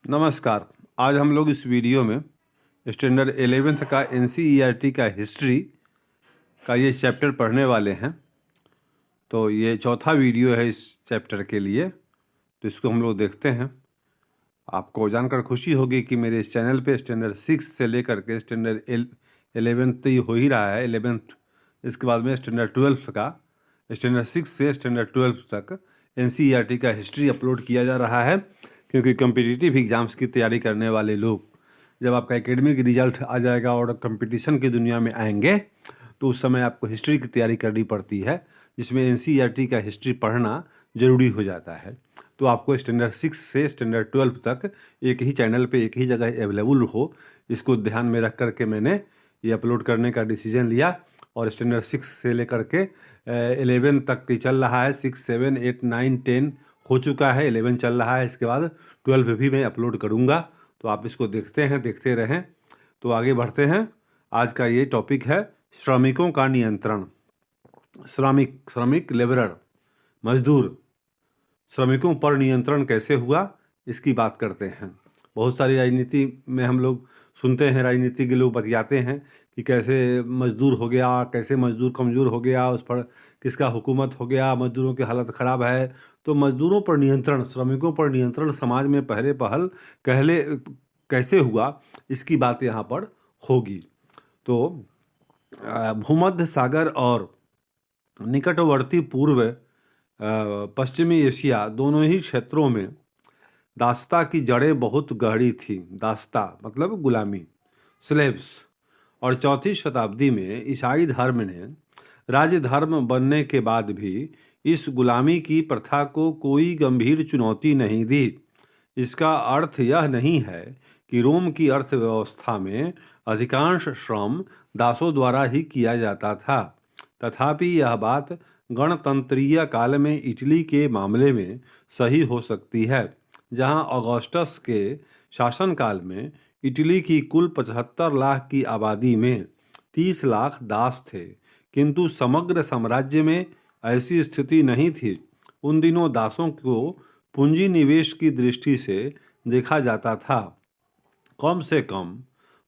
नमस्कार। आज हम लोग इस वीडियो में स्टैंडर्ड 11th का NCERT का हिस्ट्री का ये चैप्टर पढ़ने वाले हैं। तो ये चौथा वीडियो है इस चैप्टर के लिए, तो इसको हम लोग देखते हैं। आपको जानकर खुशी होगी कि मेरे इस चैनल पे स्टैंडर्ड 6 से लेकर के स्टैंडर्ड 11th तो ये हो ही रहा है 11th, इसके बाद में स्टैंडर्ड 12th का, स्टैंडर्ड 6 से स्टैंडर्ड 12th तक NCERT का हिस्ट्री अपलोड किया जा रहा है। क्योंकि कम्पिटिटिव एग्ज़ाम्स की तैयारी करने वाले लोग, जब आपका एकेडमिक रिजल्ट आ जाएगा और कंपटीशन की दुनिया में आएंगे, तो उस समय आपको हिस्ट्री की तैयारी करनी पड़ती है, जिसमें NCERT का हिस्ट्री पढ़ना ज़रूरी हो जाता है। तो आपको स्टैंडर्ड 6 से स्टैंडर्ड 12 तक एक ही चैनल पे एक ही जगह अवेलेबल हो, इसको ध्यान में रख कर के मैंने ये अपलोड करने का डिसीजन लिया। और स्टैंडर्ड 6 से लेकर के 11 तक की चल रहा है। 6, 7, 8, 9, 10 हो चुका है, 11 चल रहा है। इसके बाद 12 भी मैं अपलोड करूँगा, तो आप इसको देखते रहें। तो आगे बढ़ते हैं। आज का ये टॉपिक है श्रमिकों का नियंत्रण। श्रमिक लेबरर, मजदूर, श्रमिकों पर नियंत्रण कैसे हुआ, इसकी बात करते हैं। बहुत सारी राजनीति में हम लोग सुनते हैं, राजनीति के लोग बतियाते हैं कि कैसे मजदूर हो गया, कैसे मजदूर कमज़ोर हो गया, उस पर किसका हुकूमत हो गया, मजदूरों की हालत ख़राब है। तो मजदूरों पर नियंत्रण, श्रमिकों पर नियंत्रण समाज में पहले पहल कहले कैसे हुआ, इसकी बात यहाँ पर होगी। तो भूमध्य सागर और निकटवर्ती पूर्व पश्चिमी एशिया दोनों ही क्षेत्रों में दास्ता की जड़ें बहुत गहरी थी। दास्ता मतलब गुलामी, स्लेव्स। और चौथी शताब्दी में ईसाई धर्म ने राज्य धर्म बनने के बाद भी इस गुलामी की प्रथा को कोई गंभीर चुनौती नहीं दी। इसका अर्थ यह नहीं है कि रोम की अर्थव्यवस्था में अधिकांश श्रम दासों द्वारा ही किया जाता था। तथापि यह बात गणतंत्रीय काल में इटली के मामले में सही हो सकती है, जहां ऑगस्टस के शासनकाल में इटली की कुल 75 लाख की आबादी में 30 लाख दास थे। किंतु समग्र साम्राज्य में ऐसी स्थिति नहीं थी। उन दिनों दासों को पूंजी निवेश की दृष्टि से देखा जाता था। कम से कम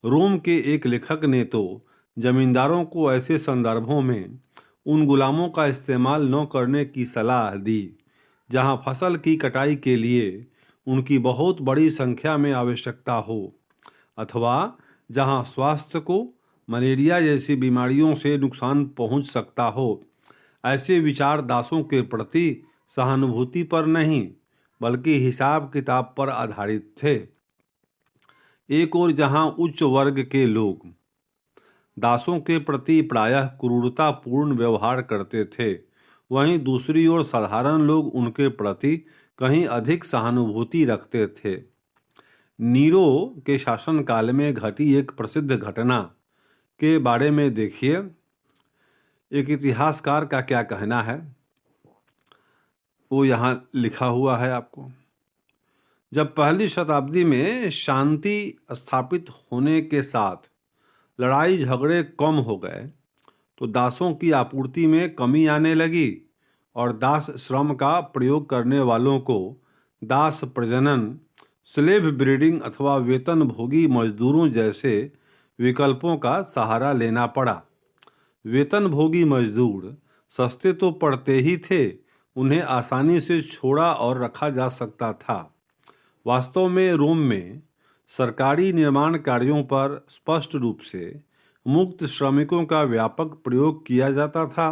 रोम के एक लेखक ने तो जमींदारों को ऐसे संदर्भों में उन गुलामों का इस्तेमाल न करने की सलाह दी जहां फसल की कटाई के लिए उनकी बहुत बड़ी संख्या में आवश्यकता हो, अथवा जहां स्वास्थ्य को मलेरिया जैसी बीमारियों से नुकसान पहुंच सकता हो। ऐसे विचार दासों के प्रति सहानुभूति पर नहीं, बल्कि हिसाब किताब पर आधारित थे। एक और जहां उच्च वर्ग के लोग दासों के प्रति प्रायः क्रूरतापूर्ण व्यवहार करते थे, वहीं दूसरी ओर साधारण लोग उनके प्रति कहीं अधिक सहानुभूति रखते थे। नीरो के शासनकाल में घटी एक प्रसिद्ध घटना के बारे में देखिए। एक इतिहासकार का क्या कहना है, वो यहाँ लिखा हुआ है आपको। जब पहली शताब्दी में शांति स्थापित होने के साथ लड़ाई झगड़े कम हो गए, तो दासों की आपूर्ति में कमी आने लगी और दास श्रम का प्रयोग करने वालों को दास प्रजनन, स्लेव ब्रीडिंग अथवा वेतन भोगी मजदूरों जैसे विकल्पों का सहारा लेना पड़ा। वेतन भोगी मजदूर सस्ते तो पड़ते ही थे, उन्हें आसानी से छोड़ा और रखा जा सकता था। वास्तव में रोम में सरकारी निर्माण कार्यों पर स्पष्ट रूप से मुक्त श्रमिकों का व्यापक प्रयोग किया जाता था,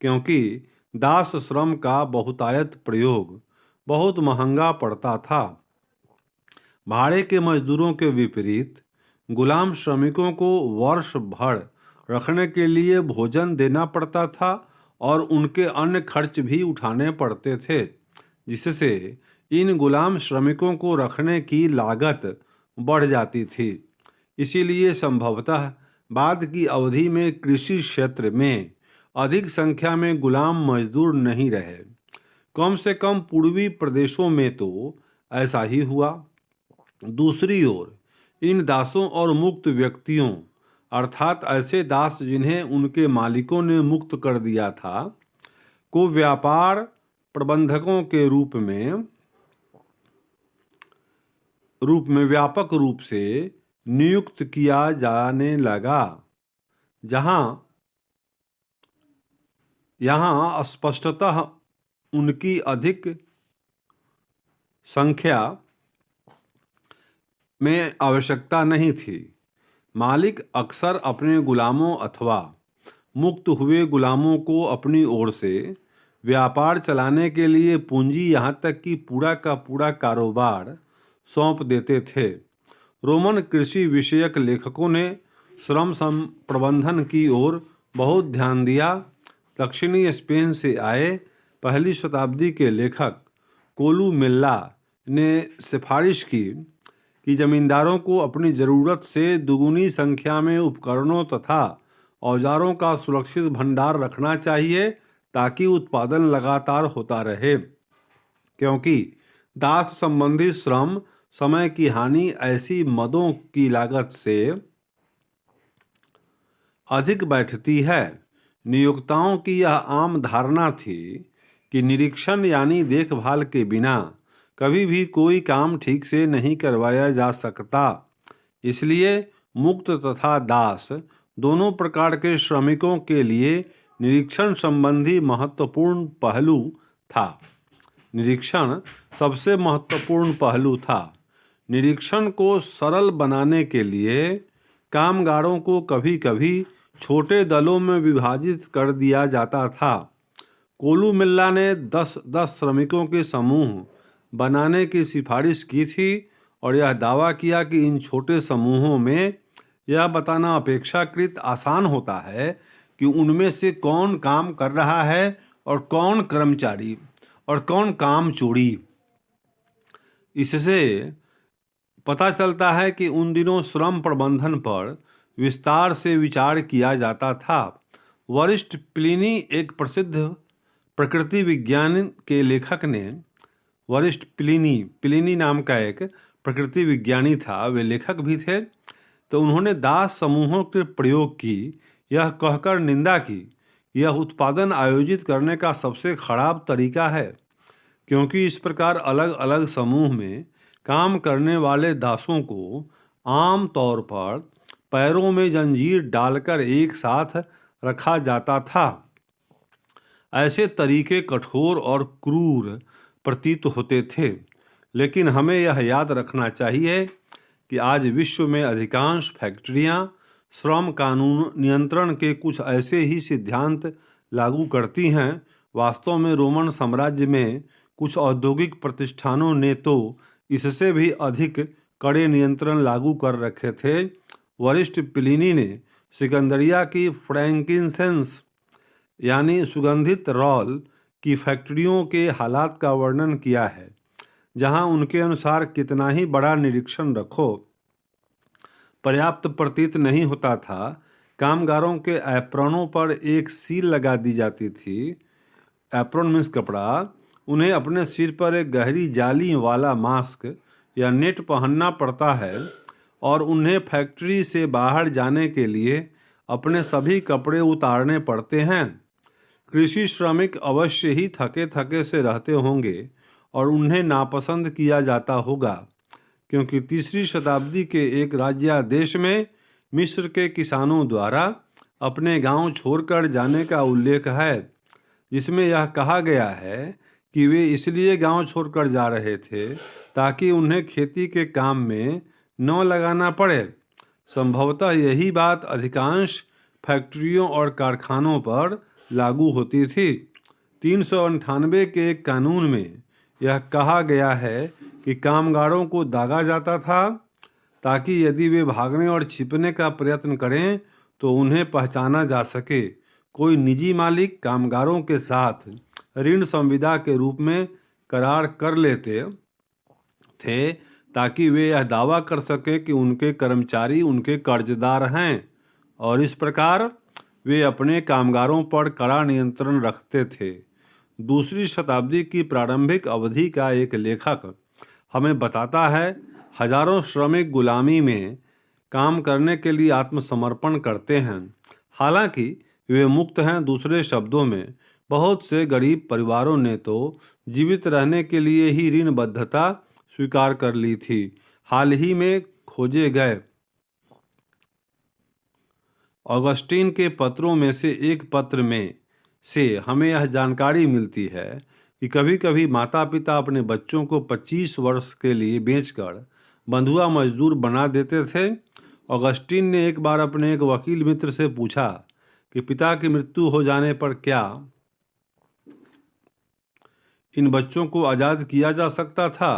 क्योंकि दास श्रम का बहुतायत प्रयोग बहुत महंगा पड़ता था। भाड़े के मजदूरों के विपरीत गुलाम श्रमिकों को वर्ष भर रखने के लिए भोजन देना पड़ता था और उनके अन्य खर्च भी उठाने पड़ते थे, जिससे इन गुलाम श्रमिकों को रखने की लागत बढ़ जाती थी। इसीलिए संभवतः बाद की अवधि में कृषि क्षेत्र में अधिक संख्या में गुलाम मजदूर नहीं रहे। कम से कम पूर्वी प्रदेशों में तो ऐसा ही हुआ। दूसरी ओर इन दासों और मुक्त व्यक्तियों, अर्थात ऐसे दास जिन्हें उनके मालिकों ने मुक्त कर दिया था, को व्यापार प्रबंधकों के रूप में रूप में व्यापक रूप से नियुक्त किया जाने लगा। यहाँ स्पष्टतः उनकी अधिक संख्या में आवश्यकता नहीं थी। मालिक अक्सर अपने गुलामों अथवा मुक्त हुए गुलामों को अपनी ओर से व्यापार चलाने के लिए पूंजी यहाँ तक कि पूरा का पूरा कारोबार सौंप देते थे। रोमन कृषि विषयक लेखकों ने श्रम प्रबंधन की ओर बहुत ध्यान दिया। दक्षिणी स्पेन से आए पहली शताब्दी के लेखक कोलुमेला ने सिफारिश की कि जमींदारों को अपनी ज़रूरत से दुगुनी संख्या में उपकरणों तथा औजारों का सुरक्षित भंडार रखना चाहिए ताकि उत्पादन लगातार होता रहे, क्योंकि दास संबंधी श्रम समय की हानि ऐसी मदों की लागत से अधिक बैठती है। नियोक्ताओं की यह आम धारणा थी कि निरीक्षण यानी देखभाल के बिना कभी भी कोई काम ठीक से नहीं करवाया जा सकता। इसलिए मुक्त तथा दास दोनों प्रकार के श्रमिकों के लिए निरीक्षण संबंधी महत्वपूर्ण पहलू था। निरीक्षण सबसे महत्वपूर्ण पहलू था। निरीक्षण को सरल बनाने के लिए कामगारों को कभी कभी छोटे दलों में विभाजित कर दिया जाता था। कोलुमेला ने 10 श्रमिकों के समूह बनाने की सिफारिश की थी और यह दावा किया कि इन छोटे समूहों में यह बताना अपेक्षाकृत आसान होता है कि उनमें से कौन काम कर रहा है और कौन कर्मचारी और कौन कामचोरी। इससे पता चलता है कि उन दिनों श्रम प्रबंधन पर विस्तार से विचार किया जाता था। वरिष्ठ प्लिनी, एक प्रसिद्ध प्रकृति विज्ञान के लेखक ने, वरिष्ठ प्लिनी नाम का एक प्रकृति विज्ञानी था, वे लेखक भी थे, तो उन्होंने दास समूहों के प्रयोग की यह कहकर निंदा की, यह उत्पादन आयोजित करने का सबसे खराब तरीका है, क्योंकि इस प्रकार अलग अलग समूह में काम करने वाले दासों को आम तौर पर पैरों में जंजीर डालकर एक साथ रखा जाता था। ऐसे तरीके कठोर और क्रूर प्रतीत होते थे, लेकिन हमें यह याद रखना चाहिए कि आज विश्व में अधिकांश फैक्ट्रियां श्रम कानून नियंत्रण के कुछ ऐसे ही सिद्धांत लागू करती हैं। वास्तव में रोमन साम्राज्य में कुछ औद्योगिक प्रतिष्ठानों ने तो इससे भी अधिक कड़े नियंत्रण लागू कर रखे थे। वरिष्ठ प्लिनी ने सिकंदरिया की फ्रैंकिंसेंस यानी सुगंधित रॉल की फैक्ट्रियों के हालात का वर्णन किया है, जहां उनके अनुसार कितना ही बड़ा निरीक्षण रखो पर्याप्त प्रतीत नहीं होता था। कामगारों के एप्रोनों पर एक सील लगा दी जाती थी। एप्रोन मीन्स कपड़ा। उन्हें अपने सिर पर एक गहरी जाली वाला मास्क या नेट पहनना पड़ता है और उन्हें फैक्ट्री से बाहर जाने के लिए अपने सभी कपड़े उतारने पड़ते हैं। कृषि श्रमिक अवश्य ही थके थके से रहते होंगे और उन्हें नापसंद किया जाता होगा, क्योंकि 3री शताब्दी के एक राज्यादेश में मिस्र के किसानों द्वारा अपने गांव छोड़कर जाने का उल्लेख है, जिसमें यह कहा गया है कि वे इसलिए गांव छोड़कर जा रहे थे ताकि उन्हें खेती के काम में न लगाना पड़े। संभवतः यही बात अधिकांश फैक्ट्रियों और कारखानों पर लागू होती थी। 398 के एक कानून में यह कहा गया है कि कामगारों को दागा जाता था ताकि यदि वे भागने और छिपने का प्रयत्न करें तो उन्हें पहचाना जा सके। कोई निजी मालिक कामगारों के साथ ऋण संविदा के रूप में करार कर लेते थे ताकि वे यह दावा कर सकें कि उनके कर्मचारी उनके कर्जदार हैं, और इस प्रकार वे अपने कामगारों पर कड़ा नियंत्रण रखते थे। 2री शताब्दी की प्रारंभिक अवधि का एक लेखक हमें बताता है, हजारों श्रमिक गुलामी में काम करने के लिए आत्मसमर्पण करते हैं, हालांकि वे मुक्त हैं। दूसरे शब्दों में, बहुत से गरीब परिवारों ने तो जीवित रहने के लिए ही ऋणबद्धता स्वीकार कर ली थी। हाल ही में खोजे गए ऑगस्टीन के पत्रों में से एक पत्र में से हमें यह जानकारी मिलती है कि कभी कभी माता पिता अपने बच्चों को 25 वर्ष के लिए बेचकर बंधुआ मजदूर बना देते थे। ऑगस्टीन ने एक बार अपने एक वकील मित्र से पूछा कि पिता की मृत्यु हो जाने पर क्या इन बच्चों को आज़ाद किया जा सकता था।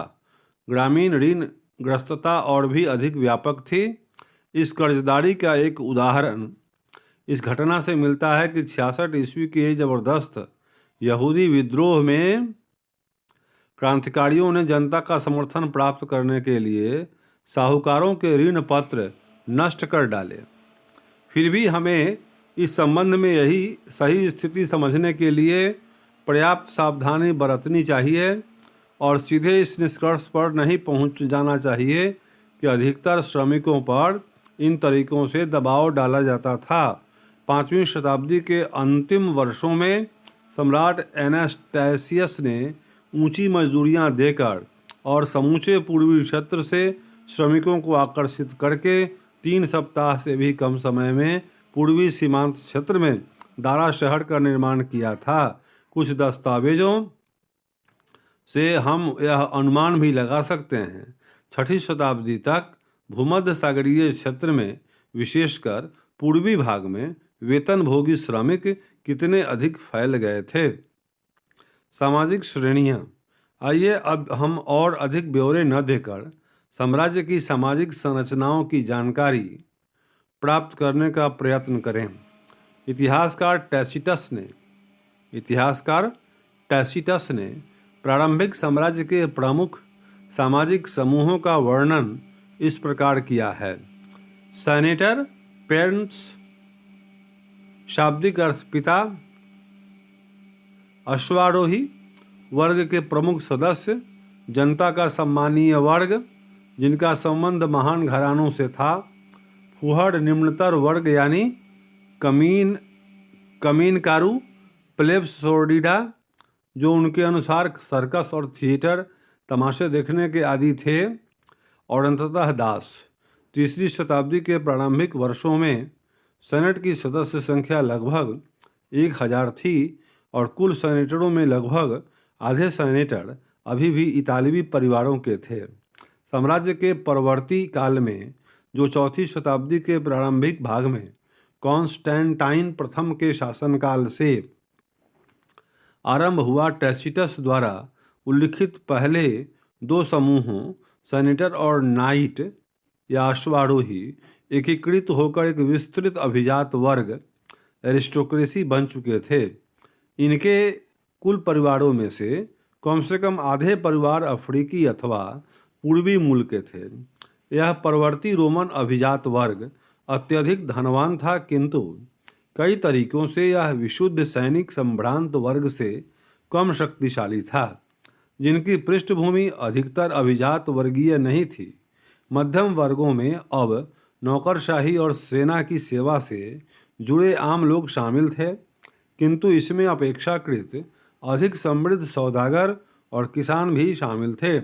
ग्रामीण ऋण ग्रस्तता और भी अधिक व्यापक थी। इस कर्जदारी का एक उदाहरण इस घटना से मिलता है कि 66 ईस्वी के जबरदस्त यहूदी विद्रोह में क्रांतिकारियों ने जनता का समर्थन प्राप्त करने के लिए साहूकारों के ऋण पत्र नष्ट कर डाले। फिर भी हमें इस संबंध में यही सही स्थिति समझने के लिए पर्याप्त सावधानी बरतनी चाहिए और सीधे इस निष्कर्ष पर नहीं पहुंच जाना चाहिए कि अधिकतर श्रमिकों पर इन तरीकों से दबाव डाला जाता था। 5वीं शताब्दी के अंतिम वर्षों में सम्राट एनास्टेसियस ने ऊंची मजदूरियां देकर और समूचे पूर्वी क्षेत्र से श्रमिकों को आकर्षित करके 3 सप्ताह से भी कम समय में पूर्वी सीमांत क्षेत्र में दारा शहर का निर्माण किया था। कुछ दस्तावेजों से हम यह अनुमान भी लगा सकते हैं 6ठी शताब्दी तक भूमध्य सागरीय क्षेत्र में विशेषकर पूर्वी भाग में वेतनभोगी श्रमिक कितने अधिक फैल गए थे। सामाजिक श्रेणियां। आइए अब हम और अधिक ब्यौरे न देकर साम्राज्य की सामाजिक संरचनाओं की जानकारी प्राप्त करने का प्रयत्न करें। इतिहासकार टैसिटस ने प्रारंभिक साम्राज्य के प्रमुख सामाजिक समूहों का वर्णन इस प्रकार किया है। सेनेटर, पेरेंट्स, शाब्दिक अर्थ पिता, अश्वारोही वर्ग के प्रमुख सदस्य, जनता का सम्मानीय वर्ग जिनका संबंध महान घरानों से था, फुहड़ निम्नतर वर्ग यानी कमीनकारू, प्लेब्स सोर्डिडा जो उनके अनुसार सर्कस और थिएटर तमाशे देखने के आदी थे, और अंततः दास। 3री शताब्दी के प्रारंभिक वर्षों में सेनेट की सदस्य संख्या लगभग 1000 थी और कुल सेनेटरों में लगभग आधे सेनेटर अभी भी इतालवी परिवारों के थे। साम्राज्य के परवर्ती काल में जो 4ठी शताब्दी के प्रारंभिक भाग में कॉन्स्टेंटाइन प्रथम के शासनकाल से आरंभ हुआ, टैसिटस द्वारा उल्लिखित पहले 2 समूहों सेनेटर और नाइट या अश्वारोही एकीकृत होकर एक विस्तृत अभिजात वर्ग एरिस्टोक्रेसी बन चुके थे। इनके कुल परिवारों में से कम आधे परिवार अफ्रीकी अथवा पूर्वी मूल के थे। यह परवर्ती रोमन अभिजात वर्ग अत्यधिक धनवान था, किंतु कई तरीकों से यह विशुद्ध सैनिक संभ्रांत वर्ग से कम शक्तिशाली था, जिनकी पृष्ठभूमि अधिकतर अभिजात वर्गीय नहीं थी। मध्यम वर्गों में अब नौकरशाही और सेना की सेवा से जुड़े आम लोग शामिल थे, किंतु इसमें अपेक्षाकृत अधिक समृद्ध सौदागर और किसान भी शामिल थे,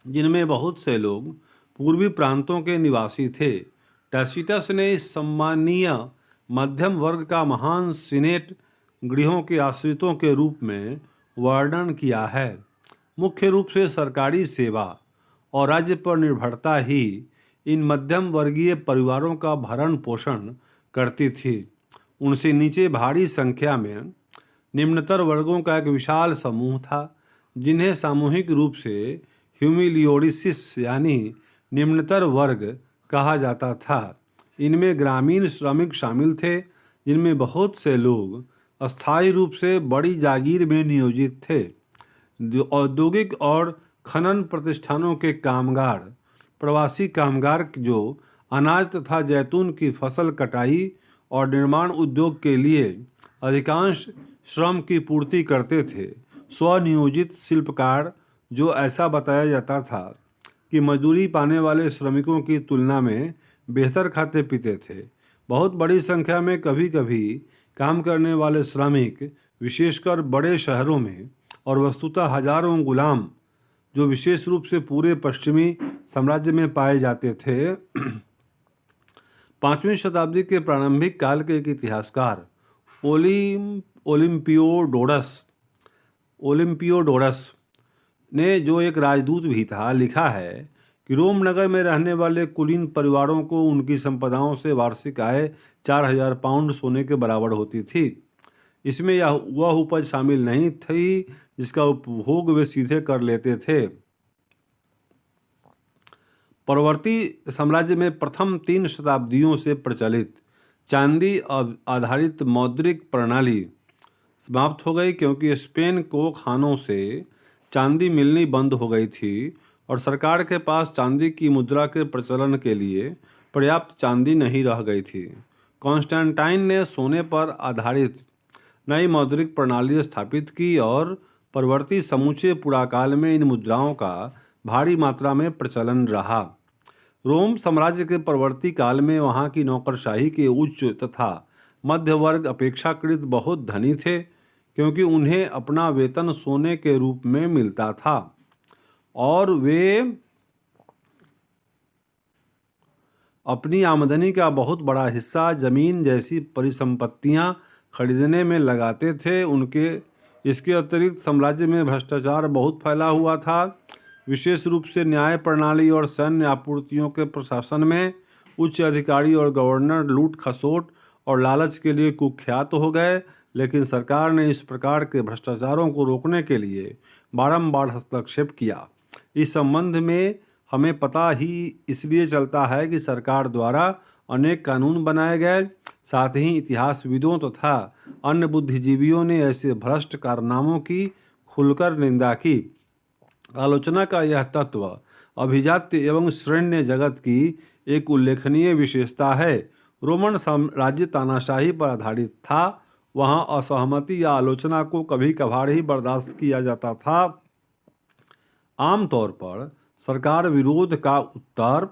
जिनमें बहुत से लोग पूर्वी प्रांतों के निवासी थे। टैसिटस ने इस सम्मानीय मध्यम वर्ग का महान सीनेट गृहों के आश्रितों के रूप में वर्णन किया है। मुख्य रूप से सरकारी सेवा और राज्य पर निर्भरता ही इन मध्यम वर्गीय परिवारों का भरण पोषण करती थी। उनसे नीचे भारी संख्या में निम्नतर वर्गों का एक विशाल समूह था, जिन्हें सामूहिक रूप से ह्यूमिलियोडिसिस यानी निम्नतर वर्ग कहा जाता था। इनमें ग्रामीण श्रमिक शामिल थे, जिनमें बहुत से लोग अस्थायी रूप से बड़ी जागीर में नियोजित थे। औद्योगिक और खनन प्रतिष्ठानों के कामगार, प्रवासी कामगार जो अनाज तथा जैतून की फसल कटाई और निर्माण उद्योग के लिए अधिकांश श्रम की पूर्ति करते थे। स्वनियोजित शिल्पकार जो ऐसा बताया जाता था कि मजदूरी पाने वाले श्रमिकों की तुलना में बेहतर खाते पीते थे। बहुत बड़ी संख्या में कभी कभी काम करने वाले श्रमिक, विशेषकर बड़े शहरों में, और वस्तुतः हजारों गुलाम जो विशेष रूप से पूरे पश्चिमी साम्राज्य में पाए जाते थे। 5वीं शताब्दी के प्रारंभिक काल के एक इतिहासकार ओलिम्पियोडोरस ने, जो एक राजदूत भी था, लिखा है कि रोम नगर में रहने वाले कुलीन परिवारों को उनकी संपदाओं से वार्षिक आय 4000 पाउंड सोने के बराबर होती थी। इसमें वह उपज शामिल नहीं थी जिसका उपभोग वे सीधे कर लेते थे। परवर्ती साम्राज्य में प्रथम 3 शताब्दियों से प्रचलित चांदी आधारित मौद्रिक प्रणाली समाप्त हो गई, क्योंकि स्पेन को खानों से चांदी मिलनी बंद हो गई थी और सरकार के पास चांदी की मुद्रा के प्रचलन के लिए पर्याप्त चांदी नहीं रह गई थी। कॉन्स्टेंटाइन ने सोने पर आधारित नई मौद्रिक प्रणाली स्थापित की और परवर्ती समूचे पुराकाल में इन मुद्राओं का भारी मात्रा में प्रचलन रहा। रोम साम्राज्य के परवर्ती काल में वहाँ की नौकरशाही के उच्च तथा मध्य वर्ग अपेक्षाकृत बहुत धनी थे, क्योंकि उन्हें अपना वेतन सोने के रूप में मिलता था और वे अपनी आमदनी का बहुत बड़ा हिस्सा जमीन जैसी परिसंपत्तियां खरीदने में लगाते थे। इसके अतिरिक्त साम्राज्य में भ्रष्टाचार बहुत फैला हुआ था। विशेष रूप से न्याय प्रणाली और सैन्य आपूर्तियों के प्रशासन में उच्च अधिकारी और गवर्नर लूट खसोट और लालच के लिए कुख्यात हो गए, लेकिन सरकार ने इस प्रकार के भ्रष्टाचारों को रोकने के लिए बारंबार हस्तक्षेप किया। इस संबंध में हमें पता ही इसलिए चलता है कि सरकार द्वारा अनेक कानून बनाए गए। साथ ही इतिहासविदों तथा अन्य बुद्धिजीवियों ने ऐसे भ्रष्ट कारनामों की खुलकर निंदा की। आलोचना का यह तत्व अभिजात्य एवं श्रेण्य जगत की एक उल्लेखनीय विशेषता है। रोमन साम्राज्य तानाशाही पर आधारित था। वहाँ असहमति या आलोचना को कभी कभार ही बर्दाश्त किया जाता था। आमतौर पर सरकार विरोध का उत्तर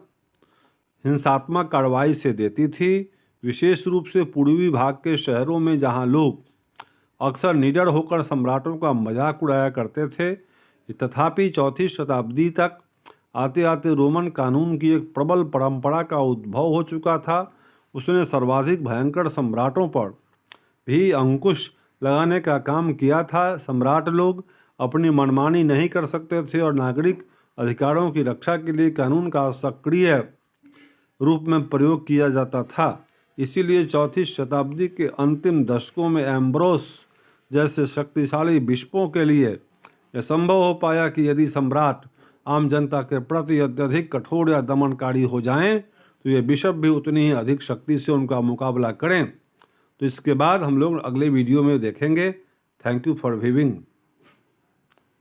हिंसात्मक कार्रवाई से देती थी, विशेष रूप से पूर्वी भाग के शहरों में, जहाँ लोग अक्सर निडर होकर सम्राटों का मजाक उड़ाया करते थे। तथापि 4वीं शताब्दी तक आते आते रोमन कानून की एक प्रबल परंपरा का उद्भव हो चुका था। उसने सर्वाधिक भयंकर सम्राटों पर भी अंकुश लगाने का काम किया था। सम्राट लोग अपनी मनमानी नहीं कर सकते थे और नागरिक अधिकारों की रक्षा के लिए कानून का सक्रिय रूप में प्रयोग किया जाता था। इसीलिए 4वीं शताब्दी के अंतिम दशकों में एम्ब्रोस जैसे शक्तिशाली बिशपों के लिए यह संभव हो पाया कि यदि सम्राट आम जनता के प्रति अत्यधिक कठोर या दमनकारी हो जाएं, तो ये बिशप भी उतनी ही अधिक शक्ति से उनका मुकाबला करें। तो इसके बाद हम लोग अगले वीडियो में देखेंगे। Thank you for viewing.